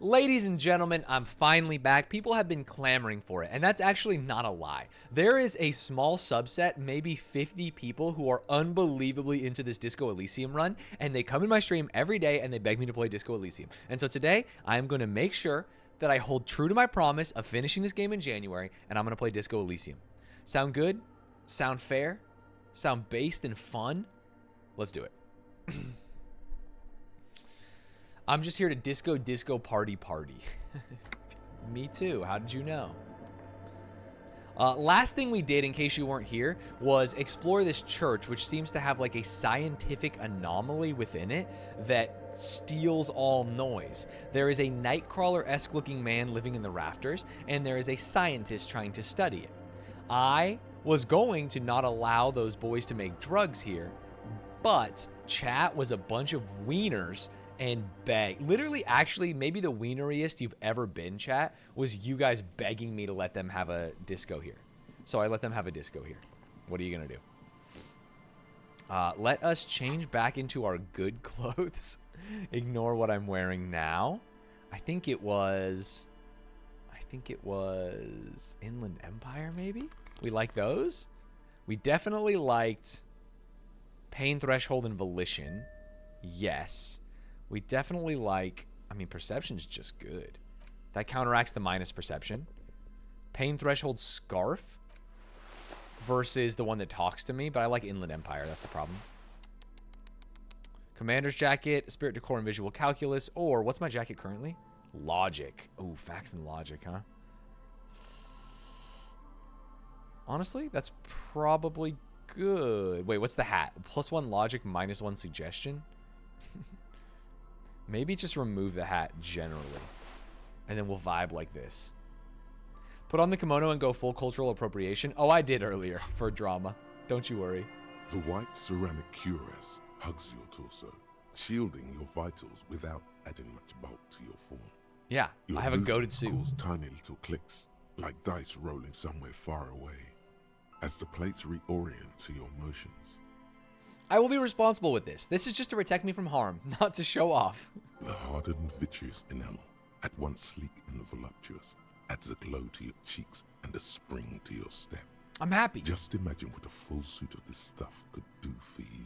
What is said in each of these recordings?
Ladies and gentlemen, I'm finally back. People have been clamoring for it, and that's actually not a lie. There is a small subset, maybe 50 people, who are unbelievably into this Disco Elysium run, and they come in my stream every day and they beg me to play Disco Elysium. And so today, I am going to make sure that I hold true to my promise of finishing this game in January, and I'm going to play Disco Elysium. Sound good? Sound fair? Sound based and fun? Let's do it. I'm just here to disco party. Me too. How did you know? Last thing we did, in case you weren't here, was explore this church, which seems to have like a scientific anomaly within it that steals all noise. There is a Nightcrawler-esque looking man living in the rafters, and there is a scientist trying to study it. I was going to not allow those boys to make drugs here, but chat was a bunch of wieners and beg. Literally, actually, maybe the wieneriest you've ever been, chat, was you guys begging me to let them have a disco here. So I let them have a disco here. What are you going to do? Let us change back into our good clothes. Ignore what I'm wearing now. I think it was Inland Empire, maybe? We like those? We definitely liked Pain Threshold and Volition. Yes. We definitely like... I mean, Perception's just good. That counteracts the minus Perception. Pain Threshold Scarf versus the one that talks to me, but I like Inland Empire. That's the problem. Commander's Jacket, Spirit Decor and Visual Calculus, or what's my jacket currently? Logic. Ooh, Facts and Logic, huh? Honestly, that's probably good. Wait, what's the hat? +1 Logic, -1 Suggestion? Maybe just remove the hat generally. And then we'll vibe like this. Put on the kimono and go full cultural appropriation. Oh, I did earlier for drama. Don't you worry. The white ceramic cuirass hugs your torso, shielding your vitals without adding much bulk to your form. Yeah, I have a goated suit. Cause tiny little clicks, like dice rolling somewhere far away, as the plates reorient to your motions. I will be responsible with this. This is just to protect me from harm, not to show off. The hardened vitreous enamel, at once sleek and voluptuous, adds a glow to your cheeks and a spring to your step. I'm happy. Just imagine what a full suit of this stuff could do for you.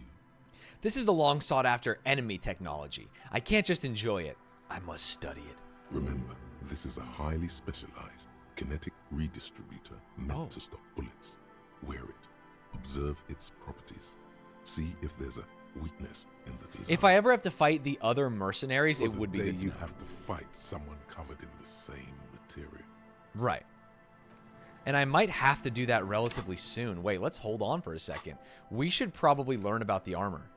This is the long sought after enemy technology. I can't just enjoy it. I must study it. Remember, this is a highly specialized kinetic redistributor meant to stop bullets. Wear it. Observe its properties. See if there's a weakness in the design. If I ever have to fight the other mercenaries, it would be good to you know. have to fight someone covered in the same material. Right. And I might have to do that relatively soon. Wait, let's hold on for a second. We should probably learn about the armor.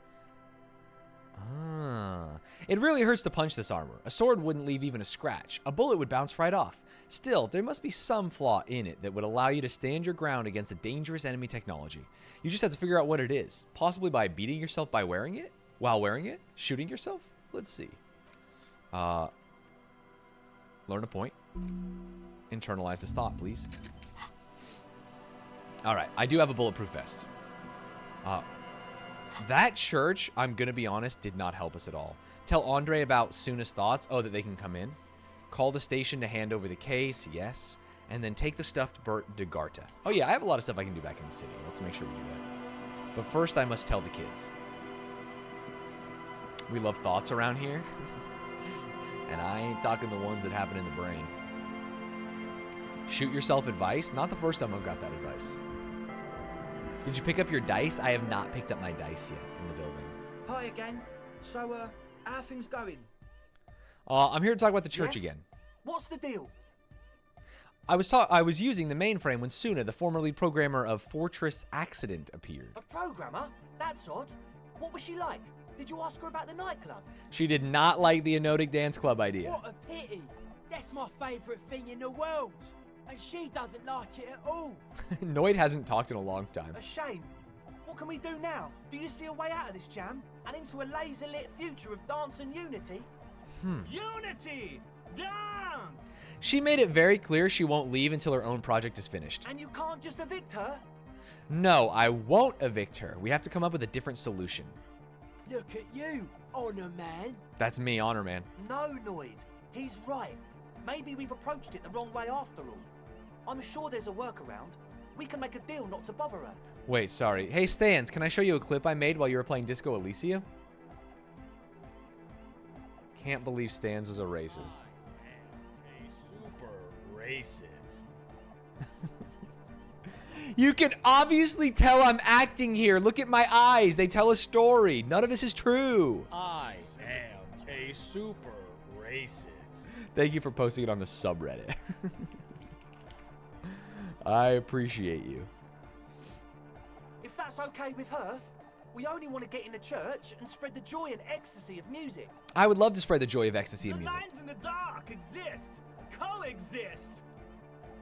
It really hurts to punch this armor. A sword wouldn't leave even a scratch. A bullet would bounce right off. Still, there must be some flaw in it that would allow you to stand your ground against a dangerous enemy technology. You just have to figure out what it is. Possibly by beating yourself by wearing it? While wearing it? Shooting yourself? Let's see. Learn a point. Internalize this thought, please. Alright, I do have a bulletproof vest. That church, I'm going to be honest, did not help us at all. Tell Andre about Suna's thoughts. Oh, that they can come in. Call the station to hand over the case. Yes. And then take the stuffed Bert de Garta. Oh, yeah, I have a lot of stuff I can do back in the city. Let's make sure we do that. But first, I must tell the kids. We love thoughts around here. And I ain't talking the ones that happen in the brain. Shoot yourself advice? Not the first time I've got that advice. Did you pick up your dice? I have not picked up my dice yet in the building. Hi again. So, how are things going? I'm here to talk about the church again. What's the deal? I was using the mainframe when Suna, the former lead programmer of Fortress Accident, appeared. A programmer? That's odd. What was she like? Did you ask her about the nightclub? She did not like the Enotic Dance Club idea. What a pity. That's my favourite thing in the world. And she doesn't like it at all. Noid hasn't talked in a long time. A shame. What can we do now? Do you see a way out of this jam? And into a laser-lit future of dance and unity? Unity! Dance! She made it very clear she won't leave until her own project is finished. And you can't just evict her? No, I won't evict her. We have to come up with a different solution. Look at you, Honor Man. That's me, Honor Man. No, Noid. He's right. Maybe we've approached it the wrong way after all. I'm sure there's a workaround. We can make a deal not to bother her. Wait, sorry. Hey, Stanz, can I show you a clip I made while you were playing Disco Elysium? Can't believe Stanz was a racist. Super racist. You can obviously tell I'm acting here. Look at my eyes. They tell a story. None of this is true. I am a super racist. Thank you for posting it on the subreddit. I appreciate you. If that's okay with her, we only want to get in the church and spread the joy and ecstasy of music. I would love to spread the joy of ecstasy The in music. lines in the dark exist. Coexist.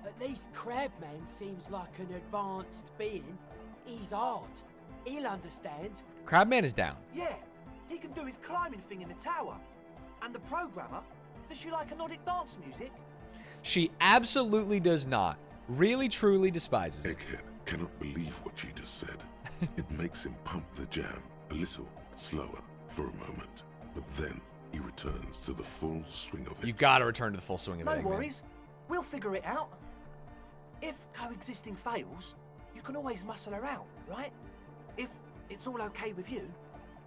At least Crabman seems like an advanced being. He's hard. He'll understand. Crabman is down. Yeah, he can do his climbing thing in the tower. And the programmer, does she like anodic dance music? She absolutely does not. Really, truly despises it. Egghead cannot believe what you just said. It makes him pump the jam a little slower for a moment, but then he returns to the full swing of it. You gotta return to the full swing of No it, Eggman. worries, we'll figure it out. If coexisting fails, you can always muscle her out, right? If it's all okay with you,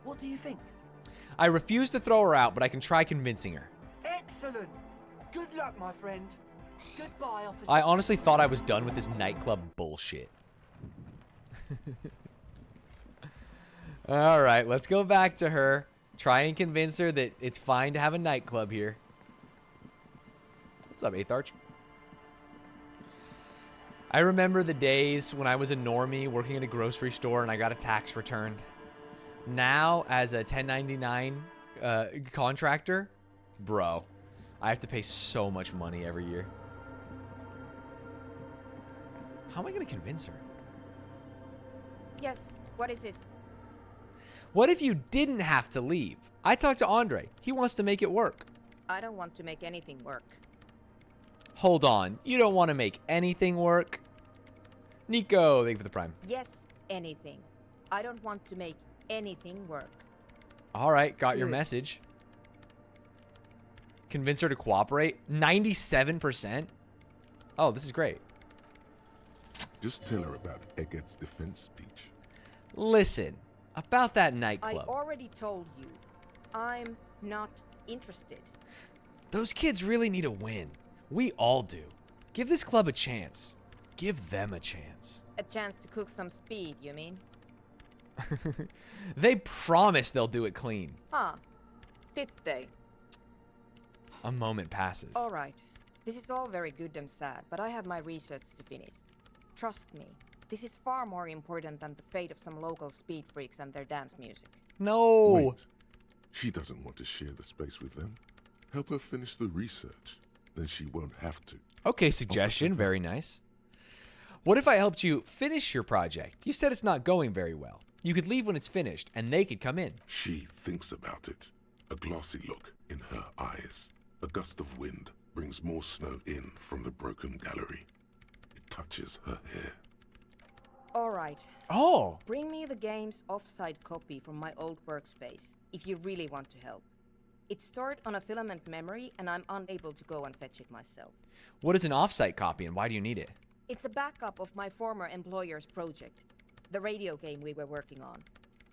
what do you think? I refuse to throw her out, but I can try convincing her. Excellent. Good luck, my friend. Goodbye, officer. I honestly thought I was done with this nightclub bullshit. All right, let's go back to her. Try and convince her that it's fine to have a nightclub here. What's up, 8th Arch? I remember the days when I was a normie working at a grocery store and I got a tax return. Now, as a 1099 contractor, bro, I have to pay so much money every year. How am I going to convince her? Yes, what is it? What if you didn't have to leave? I talked to Andre. He wants to make it work. I don't want to make anything work. Hold on. You don't want to make anything work? Nico, thank you for the prime. Yes, anything. I don't want to make anything work. All right, got your Good. message. Convince her to cooperate? 97%? Oh, this is great. Just tell her about Egghead's defense speech. Listen, about that I nightclub. already told you. I'm not interested. Those kids really need a win. We all do. Give this club a chance. Give them a chance. A chance to cook some speed, you mean? They promise they'll do it clean. Huh. Did they? A moment passes. All right. This is all very good and sad, but I have my research to finish. Trust me, this is far more important than the fate of some local speed freaks and their dance music. No. Wait. She doesn't want to share the space with them. Help her finish the research. Then she won't have to. Okay, suggestion. Very nice. What if I helped you finish your project? You said it's not going very well. You could leave when it's finished, and they could come in. She thinks about it. A glossy look in her eyes. A gust of wind brings more snow in from the broken gallery. It touches her hair. All right. Oh. Bring me the game's offsite copy from my old workspace, if you really want to help. It's stored on a filament memory, and I'm unable to go and fetch it myself. What is an offsite copy, and why do you need it? It's a backup of my former employer's project, the radio game we were working on.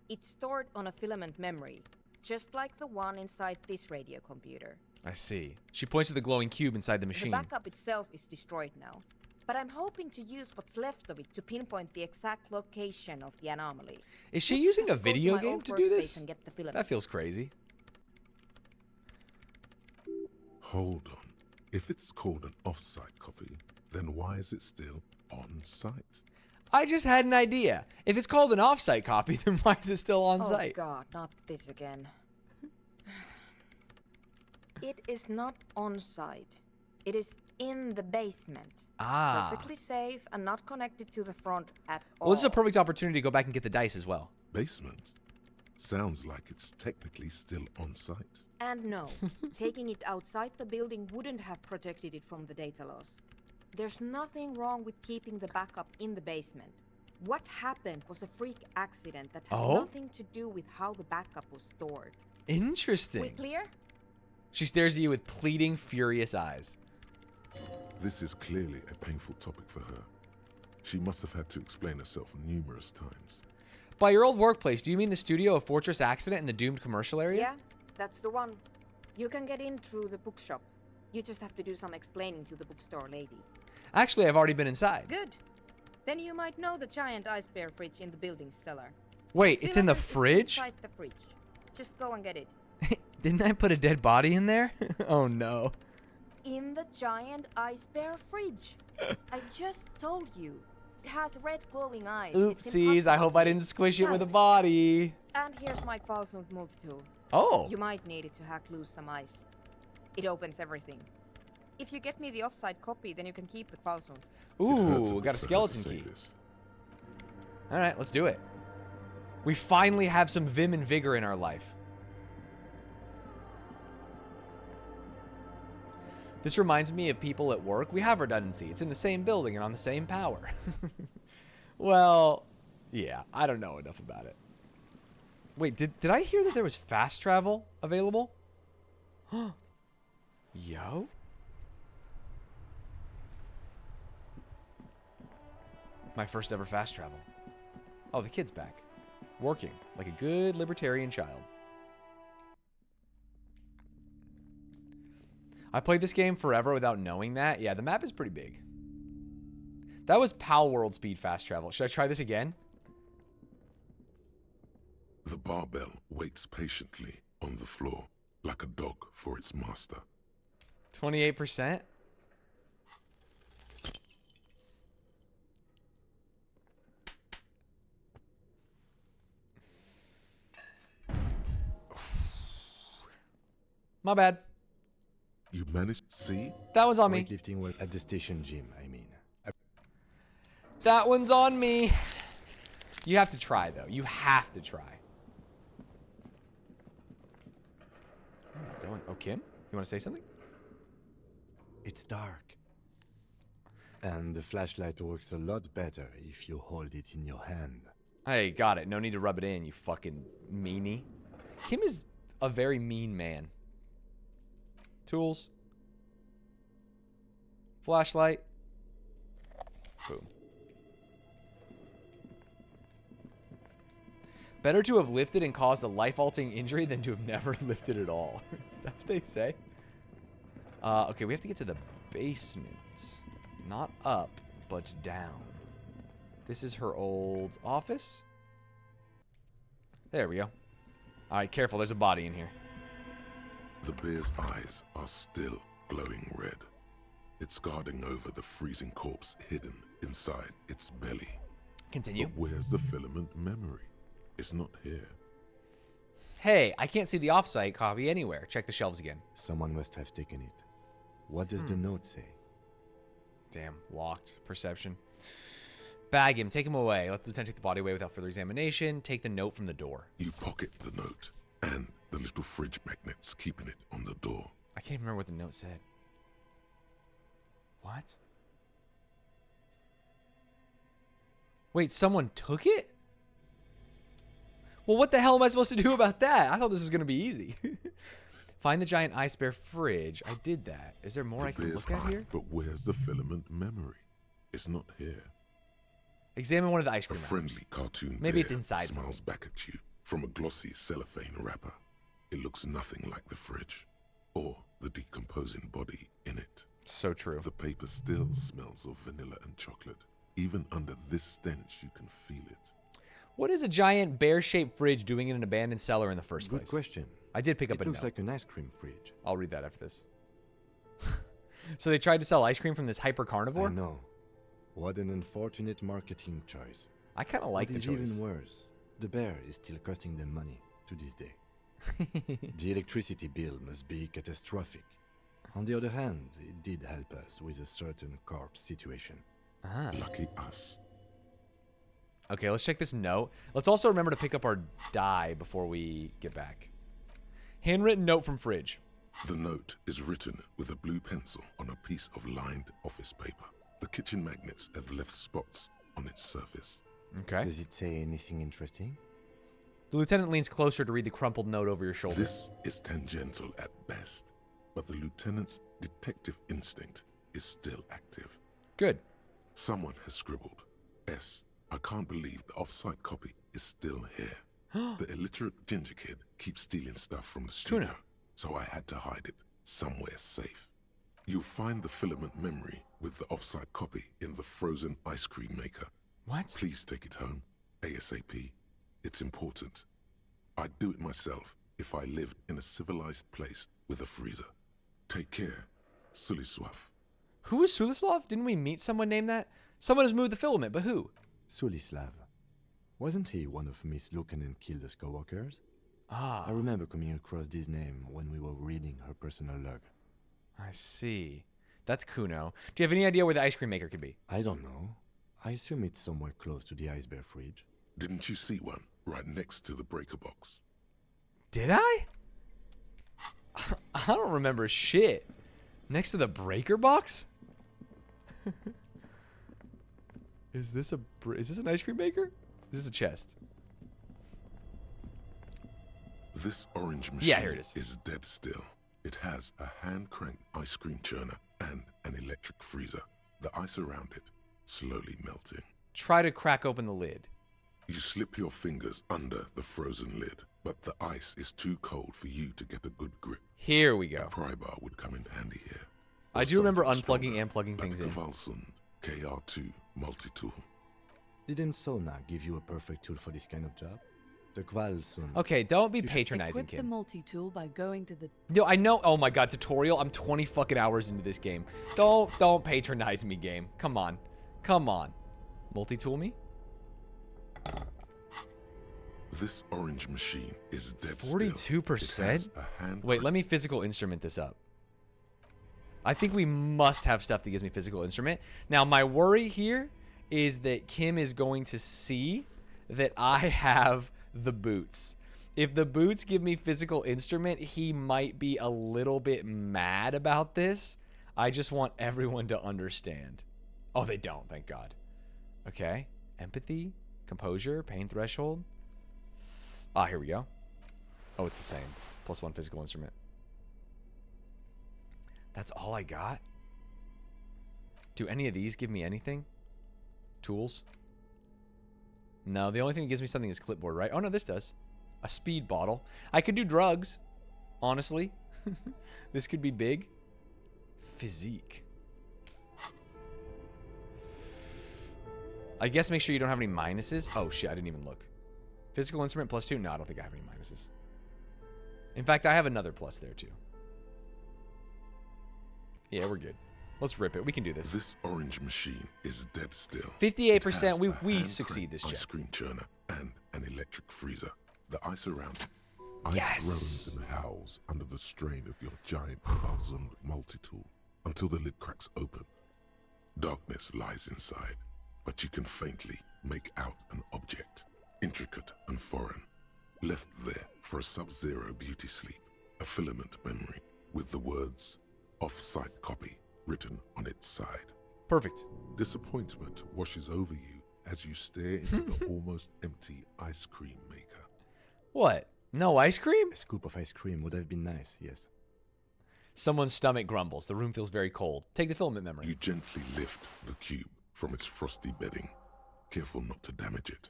It's stored on a filament memory, just like the one inside this radio computer. I see. She points to the glowing cube inside the machine. The backup itself is destroyed now, but I'm hoping to use what's left of it to pinpoint the exact location of the anomaly. Is she Let's using a just go video my game old to do workspace this? and get the filament. That feels crazy. Hold on. If it's called an off-site copy, then why is it still on-site? I just had an idea. If it's called an offsite copy, then why is it still on Oh site? God, not this again. It is not on site. It is in the basement. Ah. Perfectly safe and not connected to the front at all. Well, this is a perfect opportunity to go back and get the dice as well. Basement? Sounds like it's technically still on-site. And no, taking it outside the building wouldn't have protected it from the data loss. There's nothing wrong with keeping the backup in the basement. What happened was a freak accident that has Oh? nothing to do with how the backup was stored. Interesting. We clear? She stares at you with pleading, furious eyes. This is clearly a painful topic for her. She must have had to explain herself numerous times. By your old workplace, do you mean the studio of Fortress Accident in the doomed commercial area? Yeah, that's the one. You can get in through the bookshop. You just have to do some explaining to the bookstore lady. Actually, I've already been inside. Good. Then you might know the giant ice bear fridge in the building's cellar. Wait, it's in the Villages is fridge? inside the fridge. Just go and get it. Didn't I put a dead body in there? Oh no. In the giant ice bear fridge. I just told you. It has red glowing eyes. It's Oopsies, I hope I didn't squish it with a body. And here's my Falsund multi-tool. Oh. You might need it to hack loose some ice. It opens everything. If you get me the offside copy, then you can keep the Falsund. Ooh, got a skeleton key. Alright, let's do it. We finally have some vim and vigor in our life. This reminds me of people at work. We have redundancy. It's in the same building and on the same power. Well, yeah, I don't know enough about it. Wait, did I hear that there was fast travel available? Yo? My first ever fast travel. Oh, the kid's back. Working like a good libertarian child. I played this game forever without knowing that. Yeah, the map is pretty big. That was Pal World speed fast travel. Should I try this again? The barbell waits patiently on the floor like a dog for its master. 28%? My bad. You managed to see? That was on me. Weightlifting work at the station gym, I mean. That one's on me. You have to try, though. You have to try. Where am I going? Oh, Kim? You want to say something? It's dark. And the flashlight works a lot better if you hold it in your hand. Hey, got it. No need to rub it in, you fucking meanie. Kim is a very mean man. Tools. Flashlight. Boom. Better to have lifted and caused a life-altering injury than to have never lifted at all. Is that what they say? Okay, we have to get to the basement. Not up, but down. This is her old office. There we go. All right, careful. There's a body in here. The bear's eyes are still glowing red. It's guarding over the freezing corpse hidden inside its belly. Continue. But where's the filament memory? It's not here. Hey, I can't see the off-site copy anywhere. Check the shelves again. Someone must have taken it. What does the note say? Damn, locked. Perception. Bag him. Take him away. Let the lieutenant take the body away without further examination. Take the note from the door. You pocket the note and the little fridge magnets keeping it on the door. I can't remember what the note said. What? Wait, someone took it? Well, what the hell am I supposed to do about that? I thought this was going to be easy. Find the giant ice bear fridge. I did that. Is there more I can look at here? But where's the filament memory? It's not here. Examine one of the ice A cream wrappers. friendly cartoon Maybe bear it's inside smiles something. back at you from a glossy cellophane wrapper. It looks nothing like the fridge or the decomposing body in it. So true. The paper still smells of vanilla and chocolate. Even under this stench, you can feel it. What is a giant bear-shaped fridge doing in an abandoned cellar in the first Good place? question. I did pick up It a looks note. like an ice cream fridge. I'll read that after this. So they tried to sell ice cream from this hyper carnivore? I know. What an unfortunate marketing choice. I kind of like the What is choice. even worse, the bear is still costing them money to this day. The electricity bill must be catastrophic. On the other hand, it did help us with a certain corpse situation. Ah. Lucky us. Okay, let's check this note. Let's also remember to pick up our die before we get back. Handwritten note from fridge. The note is written with a blue pencil on a piece of lined office paper. The kitchen magnets have left spots on its surface. Okay. Does it say anything interesting? The lieutenant leans closer to read the crumpled note over your shoulder. This is tangential at best. but the lieutenant's detective instinct is still active. Good. Someone has scribbled, S. I can't believe the off-site copy is still here. The illiterate ginger kid keeps stealing stuff from the studio, Tuna. so I had to hide it somewhere safe. You'll find the filament memory with the off-site copy in the frozen ice cream maker. What? Please take it home, ASAP. It's important. I'd do it myself if I lived in a civilized place with a freezer. Take care, Suliswaf. Who is Sulislav? Didn't we meet someone named that? Someone has moved the filament, but who? Sulislav. Wasn't he one of Miss Lukanen's Kilda's co-workers? Ah, I remember coming across this name when we were reading her personal log. I see. That's Kuno. Do you have any idea where the ice cream maker could be? I don't know. I assume it's somewhere close to the ice bear fridge. Didn't you see one right next to the breaker box? Did I? I don't remember shit. Next to the breaker box? Is this an ice cream maker? Is this a chest? This orange machine Yeah, here it is. is dead still. It has a hand-cranked ice cream churner and an electric freezer. The ice around it slowly melting. Try to crack open the lid. You slip your fingers under the frozen lid, but the ice is too cold for you to get a good grip. Here we go. A pry bar would come in handy here. I Or do remember something unplugging stronger, and plugging like things the in. Valsund KR2 multi-tool. Didn't Sona give you a perfect tool for this kind of job? The Kvalsund. Okay, don't be You should patronizing, Equip the Kim. multi-tool by going to the... No, I know. Oh my god, tutorial. I'm 20 fucking hours into this game. Don't patronize me, game. Come on. Come on. Multi-tool me? This orange machine is dead still. 42%? It has a hand Wait, let me physical instrument this up. I think we must have stuff that gives me physical instrument. Now, my worry here is that Kim is going to see that I have the boots. If the boots give me physical instrument, he might be a little bit mad about this. I just want everyone to understand. Oh, they don't, thank God. Okay. Empathy, composure, pain threshold. Ah, here we go. Oh, it's the same. +1 physical instrument. That's all I got? Do any of these give me anything? Tools? No, the only thing that gives me something is clipboard, right? Oh, no, this does. A speed bottle. I could do drugs, honestly. This could be big. Physique. I guess make sure you don't have any minuses. Oh, shit, I didn't even look. Physical instrument +2? No, I don't think I have any minuses. In fact, I have another plus there, too. Yeah, we're good. Let's rip it. We can do this. This orange machine is dead still. 58%. We hand-cranked succeed this ice check. cream churner and an electric freezer. The ice around it. Ice Yes! groans and howls under the strain of your giant Valsund multi-tool until the lid cracks open. Darkness lies inside, but you can faintly make out an object, intricate and foreign, left there for a sub-zero beauty sleep, a filament memory with the words off-site copy written on its side. Perfect. Disappointment washes over you as you stare into the almost empty ice cream maker. What? No ice cream? A scoop of ice cream would have been nice, yes. Someone's stomach grumbles. The room feels very cold. Take the filament memory. You gently lift the cube from its frosty bedding, careful not to damage it.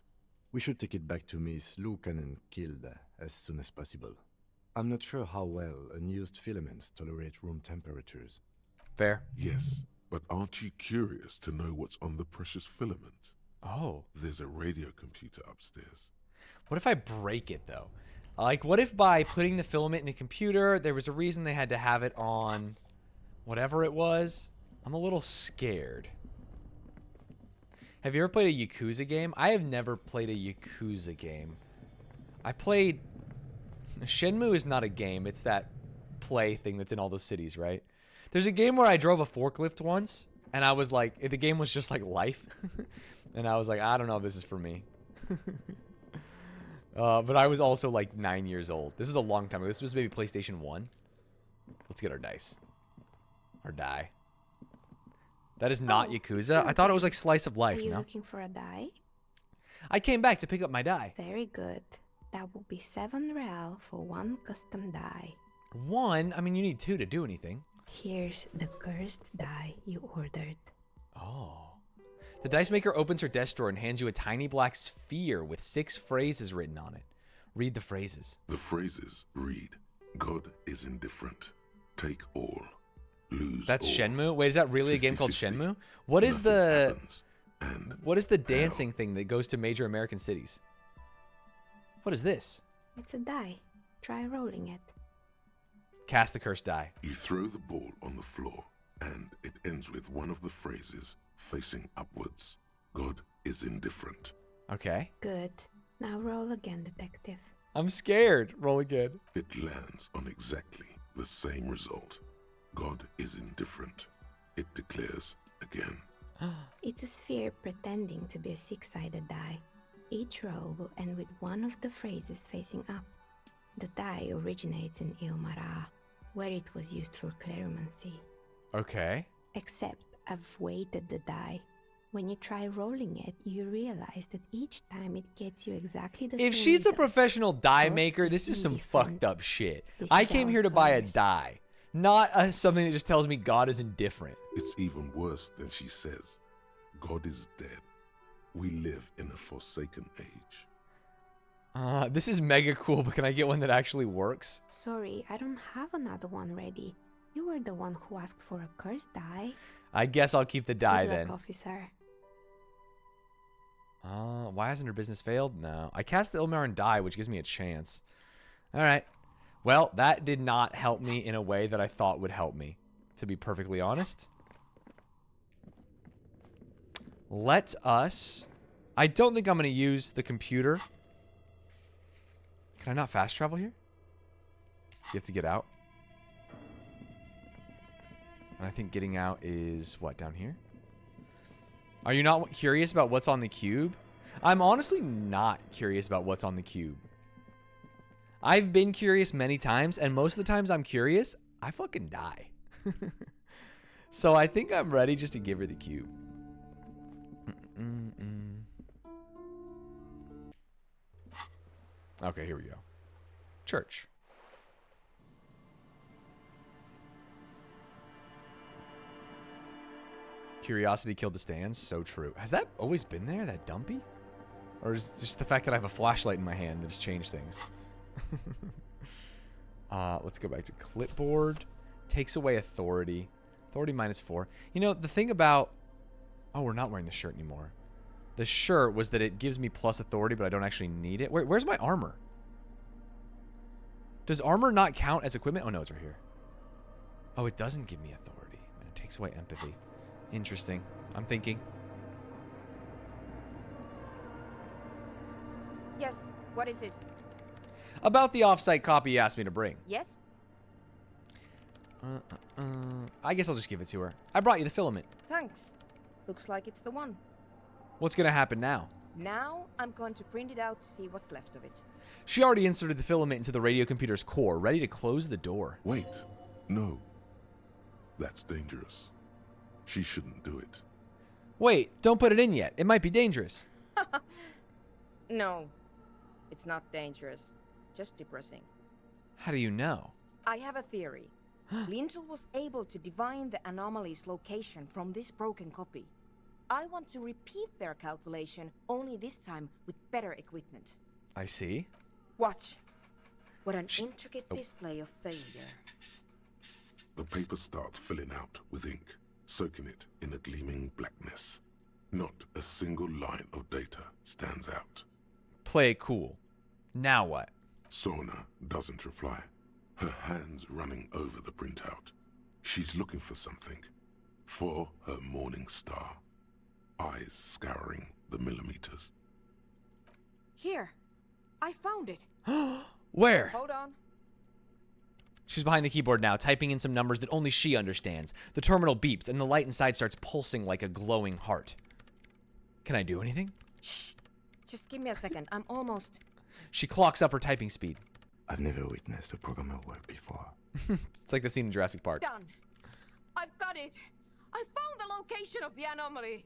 We should take it back to Miss Lukanen Kilda as soon as possible. I'm not sure how well unused filaments tolerate room temperatures. Fair. Yes, but aren't you curious to know what's on the precious filament? Oh. There's a radio computer upstairs. What if I break it, though? Like, what if by putting the filament in a computer, there was a reason they had to have it on whatever it was? I'm a little scared. Have you ever played a Yakuza game? I have never played a Yakuza game. I played... Shenmue is not a game. It's that play thing that's in all those cities, right? There's a game where I drove a forklift once, and I was like... The game was just like life. And I was like, I don't know if this is for me. But I was also like 9 years old. This is a long time ago. This was maybe PlayStation 1. Let's get our dice. Our die. That is not Yakuza. I thought it was like slice of life, Are you no? looking for a die? I came back to pick up my die. Very good. That will be 7 real for one custom die. 1? I mean, you need 2 to do anything. Here's the cursed die you ordered. Oh. The dice maker opens her desk drawer and hands you a tiny black sphere with 6 phrases written on it. Read the phrases. The phrases read, God is indifferent. Take all. Lose That's all. Shenmue? Wait, is that really a game called 50-50. Shenmue? What is Nothing the happens, and what is the dancing thing that goes to major American cities? What is this? It's a die. Try rolling it. Cast the cursed die. you throw the ball on the floor, and it ends with one of the phrases facing upwards. God is indifferent. Okay. Good. Now roll again, detective. I'm scared. Roll again. It lands on exactly the same result. God is indifferent. It declares again. It's a sphere pretending to be a 6-sided die. Each roll will end with one of the phrases facing up. The die originates in Ilmara, where it was used for cleromancy. Okay. Except I've weighted the die. When you try rolling it, you realize that each time it gets you exactly the same If she's a result. professional die God maker, is this is some indifferent. fucked up shit. This I is came our here to buy a curse. die, not something that just tells me God is indifferent. It's even worse than she says. God is dead. We live in a forsaken age. This is mega cool, but can I get one that actually works? Sorry, I don't have another one ready. You were the one who asked for a cursed die. I guess I'll keep the die Good luck, then. officer. Why hasn't her business failed? No. I cast the Ilmarin die, which gives me a chance. All right. Well, that did not help me in a way that I thought would help me, to be perfectly honest. Let us... I don't think I'm going to use the computer. Can I not fast travel here? You have to get out. And I think getting out is, what, down here? Are you not curious about what's on the cube? I'm honestly not curious about what's on the cube. I've been curious many times, and most of the times I'm curious, I fucking die. So I think I'm ready just to give her the cube. Okay, here we go. Church. Curiosity killed the Stanz. So true. Has that always been there, that dumpy? Or is it just the fact that I have a flashlight in my hand that has changed things? Let's go back to clipboard. Takes away authority. Authority -4. You know, the thing about... Oh, we're not wearing the shirt anymore. The shirt was that it gives me plus authority, but I don't actually need it. Where's my armor? Does armor not count as equipment? Oh, no, it's right here. Oh, it doesn't give me authority. And it takes away empathy. Interesting. I'm thinking. Yes, what is it? About the offsite copy you asked me to bring. Yes? I guess I'll just give it to her. I brought you the filament. Thanks. Looks like it's the one. What's going to happen now? Now I'm going to print it out to see what's left of it. She already inserted the filament into the radio computer's core, ready to close the door. Wait. No. That's dangerous. She shouldn't do it. Wait, don't put it in yet. It might be dangerous. No, it's not dangerous. Just depressing. How do you know? I have a theory. Lintel was able to divine the anomaly's location from this broken copy. I want to repeat their calculation, only this time with better equipment. I see. Watch. What an intricate display of failure. The paper starts filling out with ink, soaking it in a gleaming blackness. Not a single line of data stands out. Play it cool. Now what? Sona doesn't reply, her hands running over the printout. She's looking for something. For her morning star. Eyes scouring the millimeters. Here. I found it. Where? Hold on. She's behind the keyboard now, typing in some numbers that only she understands. The terminal beeps, and the light inside starts pulsing like a glowing heart. Can I do anything? Shh. Just give me a second. I'm almost... She clocks up her typing speed. I've never witnessed a programmer work before. It's like the scene in Jurassic Park. Done. I've got it. I found the location of the anomaly.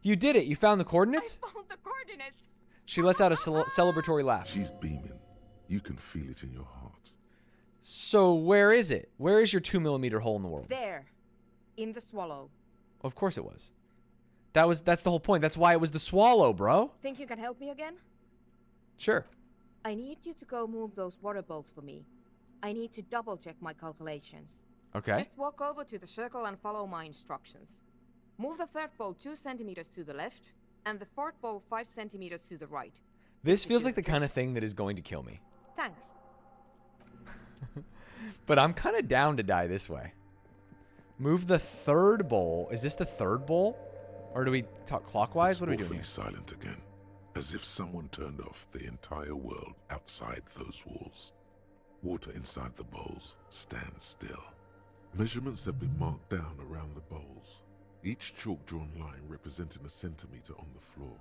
You did it! You found the coordinates? I found the coordinates. She lets out a celebratory laugh. She's beaming. You can feel it in your heart. So where is it? Where is your 2mm hole in the world? There. In the swallow. Of course it was. That's the whole point. That's why it was the swallow, bro. Think you can help me again? Sure. I need you to go move those water bolts for me. I need to double check my calculations. Okay. Just walk over to the circle and follow my instructions. Move the third bolt 2 centimeters to the left, and the fourth bolt 5 centimeters to the right. This feels like the kind of thing that is going to kill me. Thanks. But I'm kind of down to die this way. Move the third bowl. Is this the third bowl? Or do we talk clockwise? It's what are we doing awfully here? silent again, as if someone turned off the entire world outside those walls. Water inside the bowls stands still. Measurements have been marked down around the bowls, each chalk-drawn line representing a centimeter on the floor.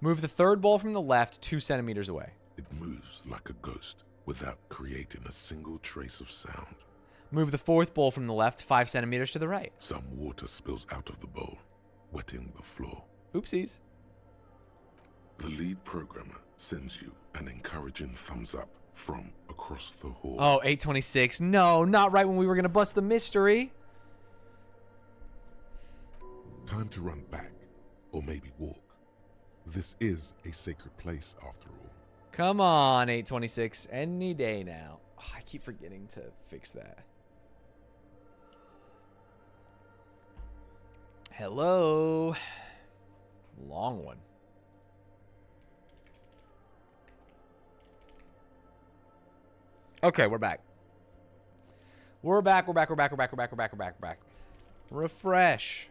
Move the third bowl from the left 2 centimeters away. It moves like a ghost without creating a single trace of sound. Move the fourth bowl from the left 5 centimeters to the right. Some water spills out of the bowl, wetting the floor. Oopsies. The lead programmer sends you an encouraging thumbs up from across the hall. Oh, 826. No, not right when we were going to bust the mystery. Time to run back, or maybe walk. This is a sacred place after all. Come on, 826. Any day now. Oh, I keep forgetting to fix that. Hello. Long one. Okay, we're back. We're back. Refresh.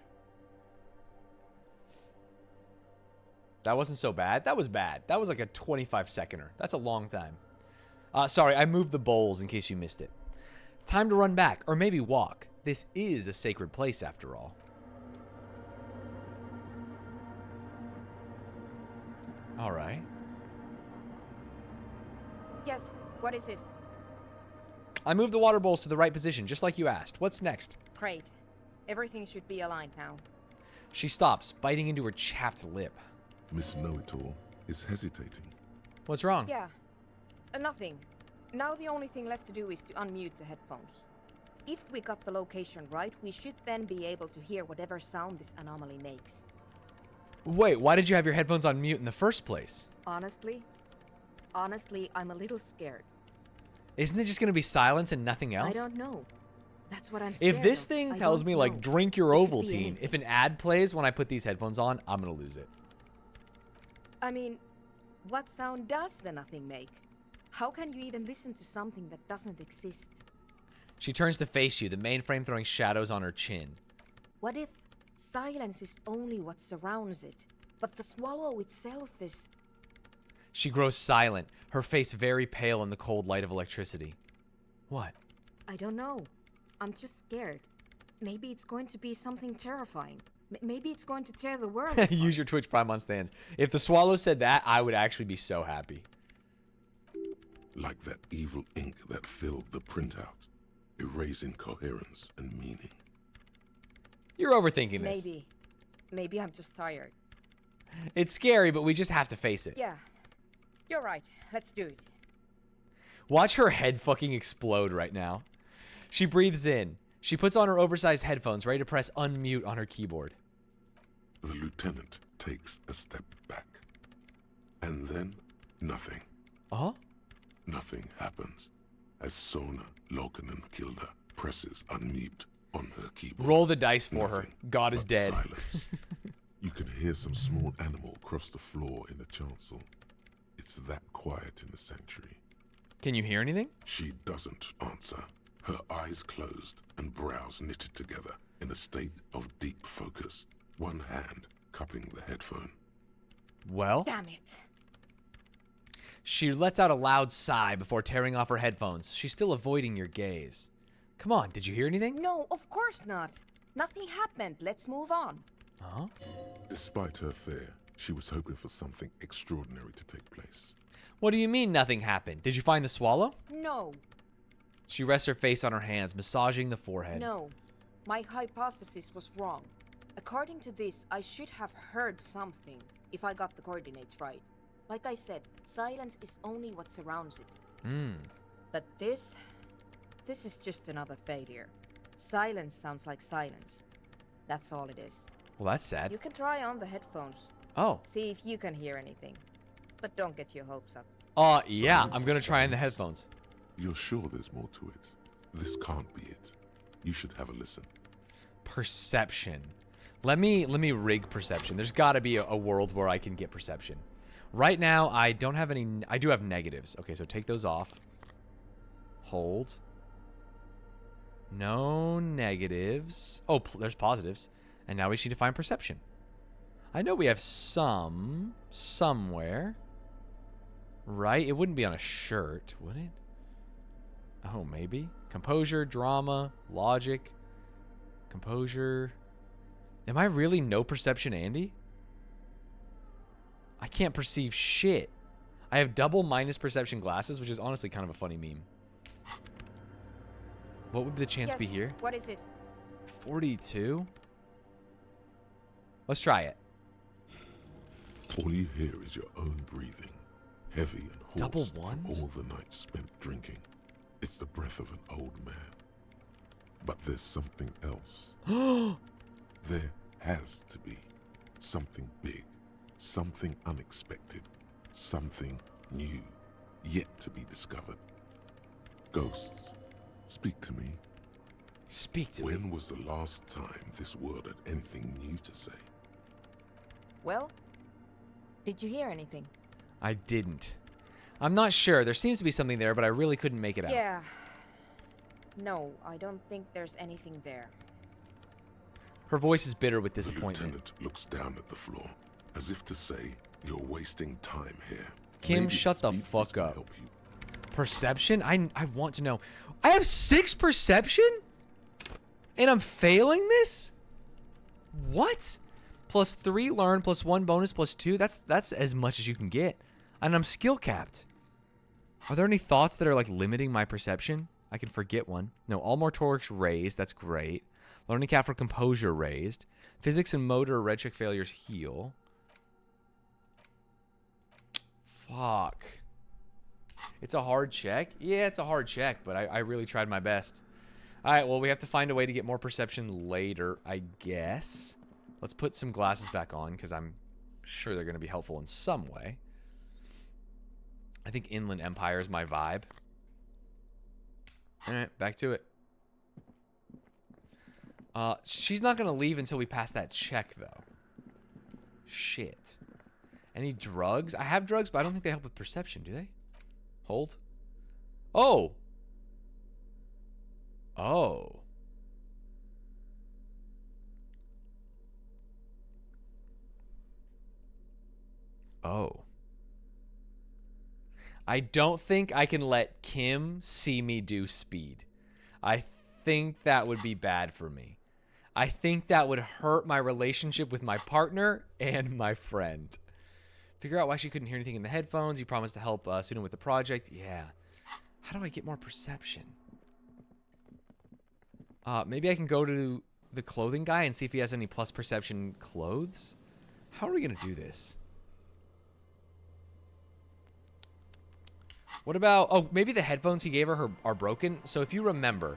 That wasn't so bad. That was bad. That was like a 25-seconder. That's a long time. Sorry, I moved the bowls in case you missed it. Time to run back, or maybe walk. This is a sacred place after all. All right. Yes, what is it? I moved the water bowls to the right position, just like you asked. What's next? Great. Everything should be aligned now. She stops, biting into her chapped lip. Miss Know-It-All is hesitating. What's wrong? Yeah. Nothing. Now the only thing left to do is to unmute the headphones. If we got the location right, we should then be able to hear whatever sound this anomaly makes. Wait, why did you have your headphones on mute in the first place? Honestly, I'm a little scared. Isn't it just going to be silence and nothing else? I don't know. That's what I'm scared If this of. thing I tells don't me, like, know. drink your It could be Ovaltine, anything. if an ad plays when I put these headphones on, I'm going to lose it. I mean, what sound does the nothing make? How can you even listen to something that doesn't exist? She turns to face you, the mainframe throwing shadows on her chin. What if silence is only what surrounds it, but the swallow itself is... She grows silent, her face very pale in the cold light of electricity. What? I don't know. I'm just scared. Maybe it's going to be something terrifying. Maybe it's going to tear the world apart. Use your Twitch Prime on Stanz. If the swallow said that, I would actually be so happy. Like that evil ink that filled the printout, erasing coherence and meaning. You're overthinking this. Maybe I'm just tired. It's scary, but we just have to face it. Yeah. You're right. Let's do it. Watch her head fucking explode right now. She breathes in. She puts on her oversized headphones, ready to press unmute on her keyboard. The lieutenant takes a step back. And then, nothing. Uh-huh. Nothing happens as Sona Lokanen-Kilda presses unmute on her keyboard. Roll the dice for her. Nothing God is but dead. Silence. You can hear some small animal cross the floor in the chancel. It's that quiet in the sanctuary. Can you hear anything? She doesn't answer. Her eyes closed and brows knitted together in a state of deep focus, one hand cupping the headphone. Well? Damn it. She lets out a loud sigh before tearing off her headphones. She's still avoiding your gaze. Come on, did you hear anything? No, of course not. Nothing happened. Let's move on. Huh? Despite her fear, she was hoping for something extraordinary to take place. What do you mean nothing happened? Did you find the swallow? No, She rests her face on her hands, massaging the forehead. no. My hypothesis was wrong. According to this, I should have heard something if I got the coordinates right. Like I said, silence is only what surrounds it. But this is just another failure. Silence sounds like silence. That's all it is. Well, that's sad. You can try on the headphones. Oh. See if you can hear anything. But don't get your hopes up. Yeah, Silence I'm gonna is try in the silence. headphones. You're sure there's more to it? This can't be it. You should have a listen. Perception. Let me rig perception. There's got to be a world where I can get perception. Right now, I don't have any. I do have negatives. Okay, so take those off. Hold. No negatives. Oh, there's positives. And now we just need to find perception. I know we have some somewhere. Right? It wouldn't be on a shirt, would it? Oh, maybe. Composure, drama, logic, composure. Am I really no perception, Andy? I can't perceive shit. I have double minus perception glasses, which is honestly kind of a funny meme. What would the chance be here? What is it? 42? Let's try it. All you hear is your own breathing, heavy and hoarse Double from ones? all the nights spent drinking. It's the breath of an old man. But there's something else. There has to be something big, something unexpected, something new, yet to be discovered. Ghosts, speak to me. Speak to me. When was the last time this world had anything new to say? Well, did you hear anything? I didn't. I'm not sure. There seems to be something there, but I really couldn't make it out. Yeah. No, I don't think there's anything there. Her voice is bitter with The disappointment. lieutenant looks down at the floor, as if to say, you're wasting time here. Kim, Maybe shut the speed fuck boost can up. help you. Perception? I want to know. I have 6 perception? And I'm failing this? What? Plus 3 learn, plus 1 bonus, plus 2. That's as much as you can get. And I'm skill capped. Are there any thoughts that are like limiting my perception? I can forget one. No, all motorics raised. That's great. Learning cap for composure raised. Physics and motor red check failures heal. Fuck. It's a hard check. Yeah, it's a hard check, but I really tried my best. All right, well, we have to find a way to get more perception later, I guess. Let's put some glasses back on because I'm sure they're going to be helpful in some way. I think Inland Empire is my vibe. All right, back to it. She's not going to leave until we pass that check, though. Shit. Any drugs? I have drugs, but I don't think they help with perception, do they? Hold. Oh. Oh. Oh. I don't think I can let Kim see me do speed. I think that would be bad for me. I think that would hurt my relationship with my partner and my friend. Figure out why she couldn't hear anything in the headphones. You promised to help Sudan with the project. Yeah. How do I get more perception? Maybe I can go to the clothing guy and see if he has any plus perception clothes. How are we going to do this? What about... Oh, maybe the headphones he gave her are broken. So if you remember,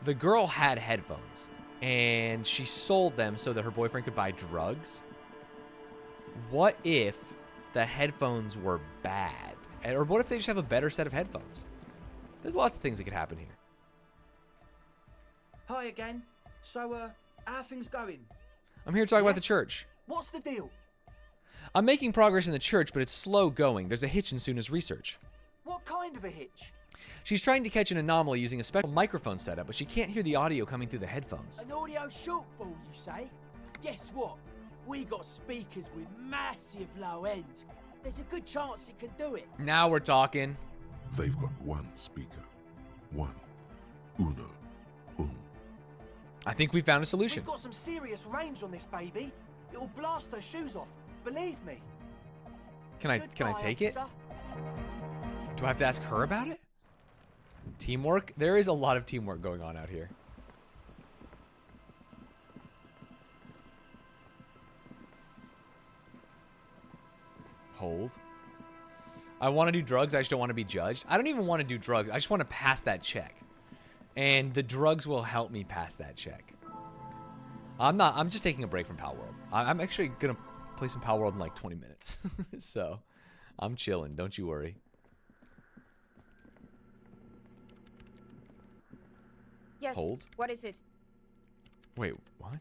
the girl had headphones. And she sold them so that her boyfriend could buy drugs. What if the headphones were bad? Or what if they just have a better set of headphones? There's lots of things that could happen here. Hi again. So, how are things going? I'm here to talk about the Yes? church. What's the deal? I'm making progress in the church, but it's slow going. There's a hitch in Suna's research. What kind of a hitch? She's trying to catch an anomaly using a special microphone setup, but she can't hear the audio coming through the headphones. An audio shortfall, you say? Guess what? We got speakers with massive low end. There's a good chance it can do it. Now we're talking. They've got one speaker. One. Uno. I think we found a solution. We've got some serious range on this baby. It'll blast her shoes off. Believe me. Can I take it? officer. Do I have to ask her about it? Teamwork? There is a lot of teamwork going on out here. Hold. I want to do drugs. I just don't want to be judged. I don't even want to do drugs. I just want to pass that check. And the drugs will help me pass that check. I'm just taking a break from Pal World. I'm actually going to play some Pal World in like 20 minutes. So, I'm chilling. Don't you worry. Yes. Hold. What is it? Wait, what?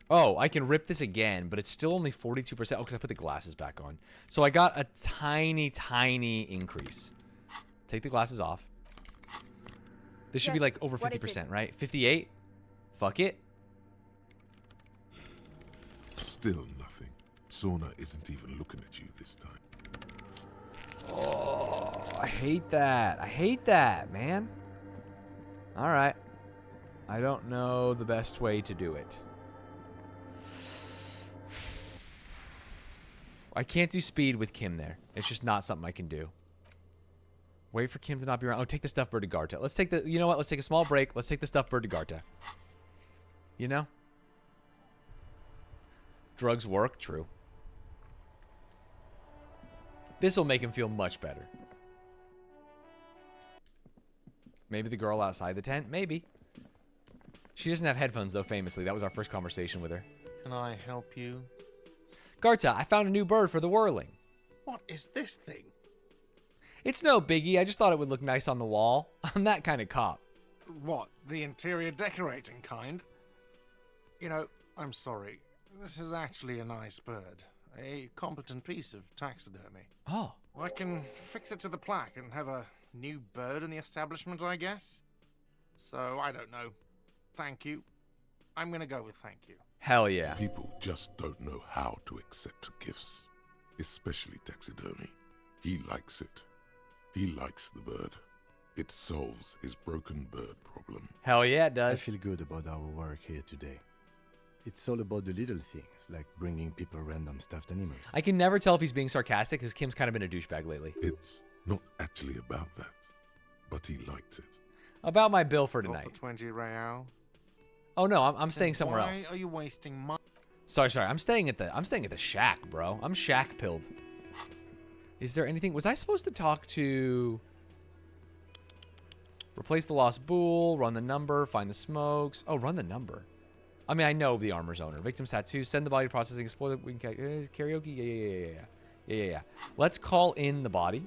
Oh, I can rip this again, but it's still only 42%. Oh, because I put the glasses back on. So I got a tiny, tiny increase. Take the glasses off. This should be Yes, like over what is 50%, it? right? 58? Fuck it. Still nothing. Sona isn't even looking at you this time. Oh, I hate that. I hate that, man. All right. I don't know the best way to do it. I can't do speed with Kim there. It's just not something I can do. Wait for Kim to not be around. Oh, take the stuffed bird to Garta. Let's take the... You know what? Let's take a small break. Let's take the stuffed bird to Garta. You know? Drugs work. True. This will make him feel much better. Maybe the girl outside the tent? Maybe. She doesn't have headphones, though, famously. That was our first conversation with her. Can I help you? Garta, I found a new bird for the whirling. What is this thing? It's no biggie. I just thought it would look nice on the wall. I'm that kind of cop. What, the interior decorating kind? You know, I'm sorry. This is actually a nice bird. A competent piece of taxidermy. Oh. I can fix it to the plaque and have a new bird in the establishment, I guess. So, I don't know. Thank you. I'm gonna go with thank you. Hell yeah. People just don't know how to accept gifts, especially taxidermy. He likes it. He likes the bird. It solves his broken bird problem. Hell yeah, it I does. feel good about our work here today. It's all about the little things, like bringing people random stuffed animals. I can never tell if he's being sarcastic because Kim's kind of been a douchebag lately. It's not actually about that, but he likes it. About my bill for Not tonight. for 20 real. Oh no, I'm staying somewhere Why else. are you wasting money? Sorry. I'm staying at the shack, bro. I'm shack pilled. Is there anything? Was I supposed to talk to? Replace the lost bull. Run the number. Find the smokes. Oh, run the number. I mean, I know the armor's owner. Victim's tattoo. Send the body to processing. Explore the. We can karaoke. Yeah. Let's call in the body.